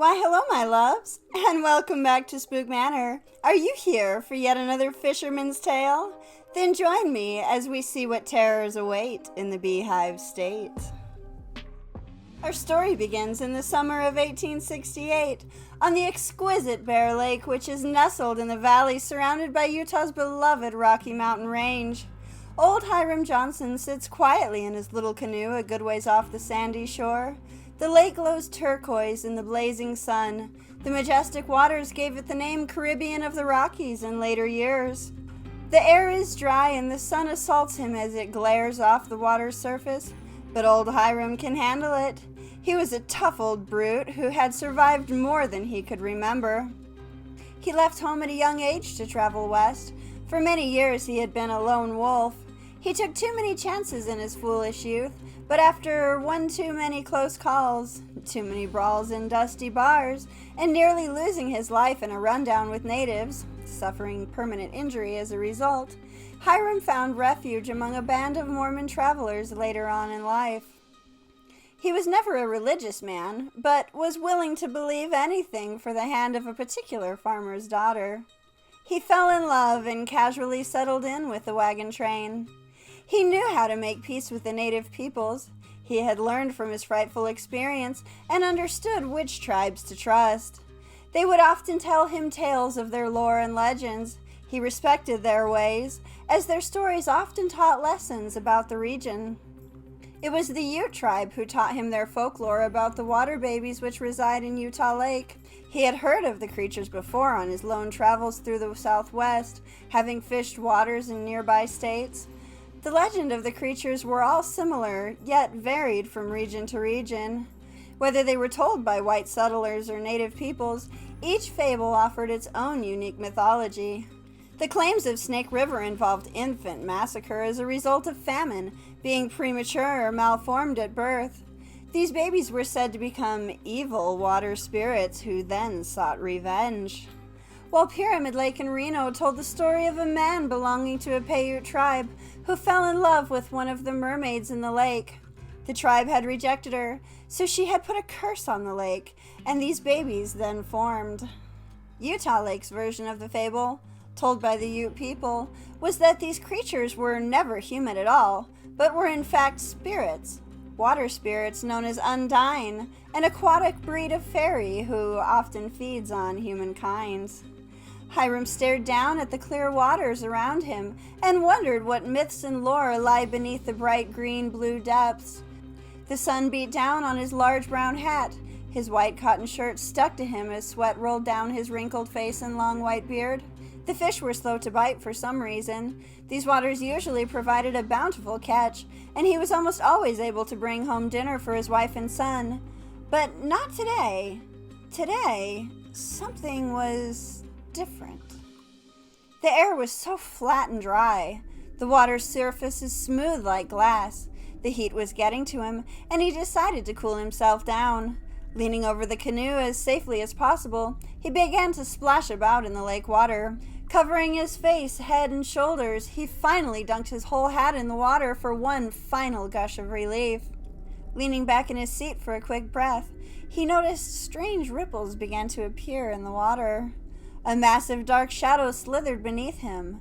Why, hello, my loves, and welcome back to Spook Manor. Are you here for yet another fisherman's tale? Then join me as we see what terrors await in the Beehive State. Our story begins in the summer of 1868 on the exquisite Bear Lake, which is nestled in the valley surrounded by Utah's beloved Rocky Mountain Range. Old Hiram Johnson sits quietly in his little canoe a good ways off the sandy shore. The lake glows turquoise in the blazing sun. The majestic waters gave it the name Caribbean of the Rockies in later years. The air is dry and the sun assaults him as it glares off the water's surface, but old Hiram can handle it. He was a tough old brute who had survived more than he could remember. He left home at a young age to travel west. For many years he had been a lone wolf. He took too many chances in his foolish youth, but after one too many close calls, too many brawls in dusty bars, and nearly losing his life in a rundown with natives, suffering permanent injury as a result, Hiram found refuge among a band of Mormon travelers later on in life. He was never a religious man, but was willing to believe anything for the hand of a particular farmer's daughter. He fell in love and casually settled in with the wagon train. He knew how to make peace with the native peoples. He had learned from his frightful experience and understood which tribes to trust. They would often tell him tales of their lore and legends. He respected their ways, as their stories often taught lessons about the region. It was the Ute tribe who taught him their folklore about the water babies which reside in Utah Lake. He had heard of the creatures before on his lone travels through the Southwest, having fished waters in nearby states. The legend of the creatures were all similar, yet varied from region to region. Whether they were told by white settlers or native peoples, each fable offered its own unique mythology. The claims of Snake River involved infant massacre as a result of famine, being premature or malformed at birth. These babies were said to become evil water spirits who then sought revenge. While Pyramid Lake in Reno told the story of a man belonging to a Paiute tribe who fell in love with one of the mermaids in the lake. The tribe had rejected her, so she had put a curse on the lake, and these babies then formed. Utah Lake's version of the fable, told by the Ute people, was that these creatures were never human at all, but were in fact spirits, water spirits known as Undine, an aquatic breed of fairy who often feeds on humankind. Hiram stared down at the clear waters around him and wondered what myths and lore lie beneath the bright green-blue depths. The sun beat down on his large brown hat. His white cotton shirt stuck to him as sweat rolled down his wrinkled face and long white beard. The fish were slow to bite for some reason. These waters usually provided a bountiful catch, and he was almost always able to bring home dinner for his wife and son. But not today. Today, something was different. The air was so flat and dry. The water's surface is smooth like glass. The heat was getting to him, and he decided to cool himself down. Leaning over the canoe as safely as possible, he began to splash about in the lake water. Covering his face, head, and shoulders, he finally dunked his whole hat in the water for one final gush of relief. Leaning back in his seat for a quick breath, he noticed strange ripples began to appear in the water. A massive dark shadow slithered beneath him.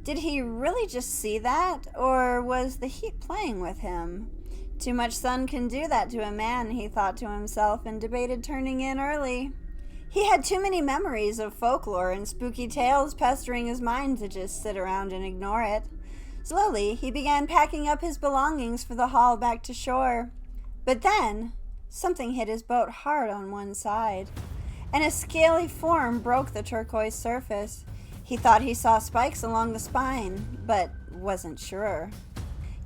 Did he really just see that, or was the heat playing with him? Too much sun can do that to a man, he thought to himself, and debated turning in early. He had too many memories of folklore and spooky tales pestering his mind to just sit around and ignore it. Slowly, he began packing up his belongings for the haul back to shore. But then, something hit his boat hard on one side, and a scaly form broke the turquoise surface. He thought he saw spikes along the spine, but wasn't sure.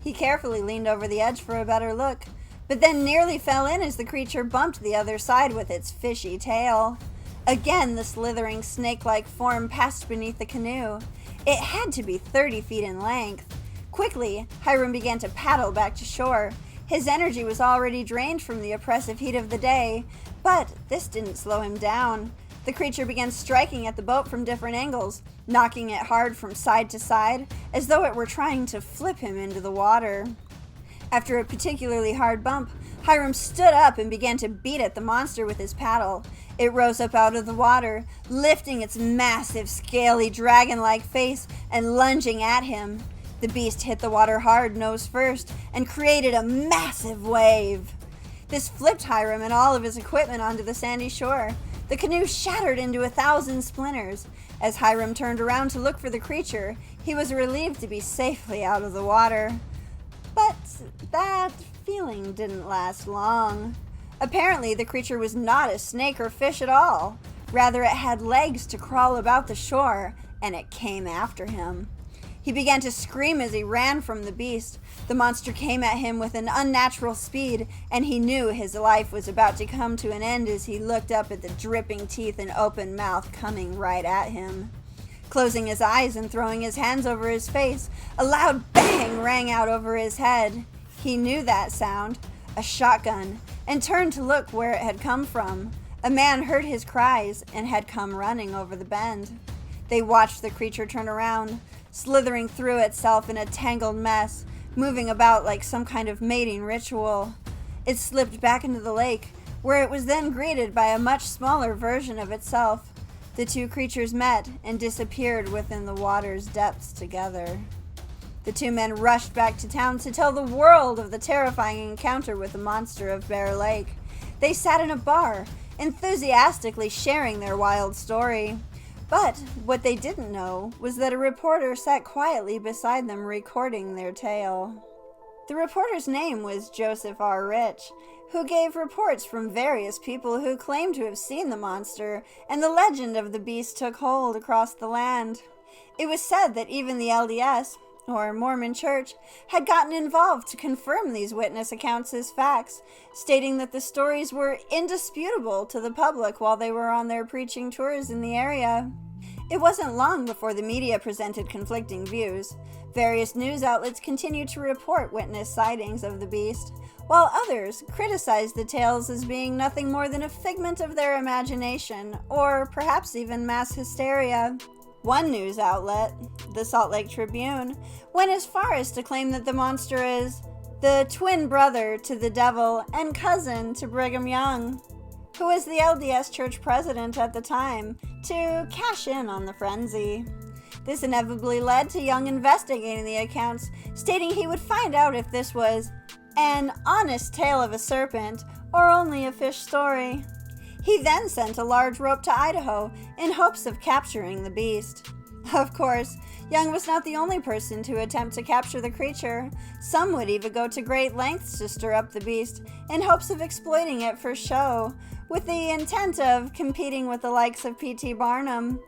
He carefully leaned over the edge for a better look, but then nearly fell in as the creature bumped the other side with its fishy tail. Again, the slithering snake-like form passed beneath the canoe. It had to be 30 feet in length. Quickly, Hiram began to paddle back to shore. His energy was already drained from the oppressive heat of the day, but this didn't slow him down. The creature began striking at the boat from different angles, knocking it hard from side to side, as though it were trying to flip him into the water. After a particularly hard bump, Hiram stood up and began to beat at the monster with his paddle. It rose up out of the water, lifting its massive, scaly, dragon-like face and lunging at him. The beast hit the water hard, nose first, and created a massive wave. This flipped Hiram and all of his equipment onto the sandy shore. The canoe shattered into 1,000 splinters. As Hiram turned around to look for the creature, he was relieved to be safely out of the water. But that feeling didn't last long. Apparently, the creature was not a snake or fish at all. Rather, it had legs to crawl about the shore, and it came after him. He began to scream as he ran from the beast. The monster came at him with an unnatural speed, and he knew his life was about to come to an end as he looked up at the dripping teeth and open mouth coming right at him. Closing his eyes and throwing his hands over his face, a loud bang rang out over his head. He knew that sound, a shotgun, and turned to look where it had come from. A man heard his cries and had come running over the bend. They watched the creature turn around, slithering through itself in a tangled mess, moving about like some kind of mating ritual. It slipped back into the lake, where it was then greeted by a much smaller version of itself. The two creatures met and disappeared within the water's depths together. The two men rushed back to town to tell the world of the terrifying encounter with the monster of Bear Lake. They sat in a bar, enthusiastically sharing their wild story. But what they didn't know was that a reporter sat quietly beside them recording their tale. The reporter's name was Joseph R. Rich, who gave reports from various people who claimed to have seen the monster, and the legend of the beast took hold across the land. It was said that even the LDS, or Mormon Church, had gotten involved to confirm these witness accounts as facts, stating that the stories were indisputable to the public while they were on their preaching tours in the area. It wasn't long before the media presented conflicting views. Various news outlets continued to report witness sightings of the beast, while others criticized the tales as being nothing more than a figment of their imagination, or perhaps even mass hysteria. One news outlet, the Salt Lake Tribune, went as far as to claim that the monster is the twin brother to the devil and cousin to Brigham Young, who was the LDS Church president at the time, to cash in on the frenzy. This inevitably led to Young investigating the accounts, stating he would find out if this was an honest tale of a serpent or only a fish story. He then sent a large rope to Idaho in hopes of capturing the beast. Of course, Young was not the only person to attempt to capture the creature. Some would even go to great lengths to stir up the beast in hopes of exploiting it for show, with the intent of competing with the likes of P.T. Barnum.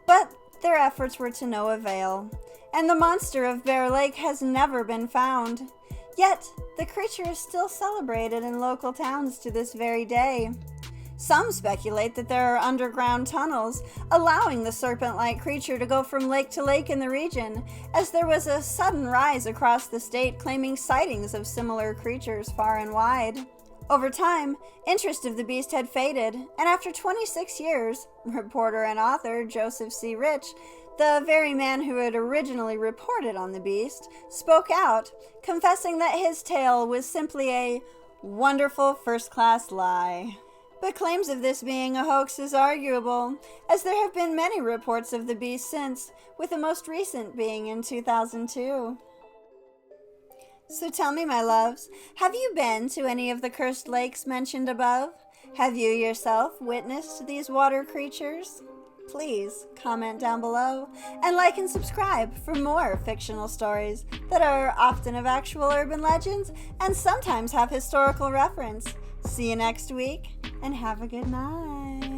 But their efforts were to no avail, and the monster of Bear Lake has never been found. Yet, the creature is still celebrated in local towns to this very day. Some speculate that there are underground tunnels, allowing the serpent-like creature to go from lake to lake in the region, as there was a sudden rise across the state claiming sightings of similar creatures far and wide. Over time, interest of the beast had faded, and after 26 years, reporter and author Joseph C. Rich, the very man who had originally reported on the beast, spoke out, confessing that his tale was simply a wonderful first-class lie. But claims of this being a hoax is arguable, as there have been many reports of the beast since, with the most recent being in 2002. So tell me, my loves, have you been to any of the cursed lakes mentioned above? Have you yourself witnessed these water creatures? Please comment down below, and like and subscribe for more fictional stories that are often of actual urban legends and sometimes have historical reference. See you next week, and have a good night.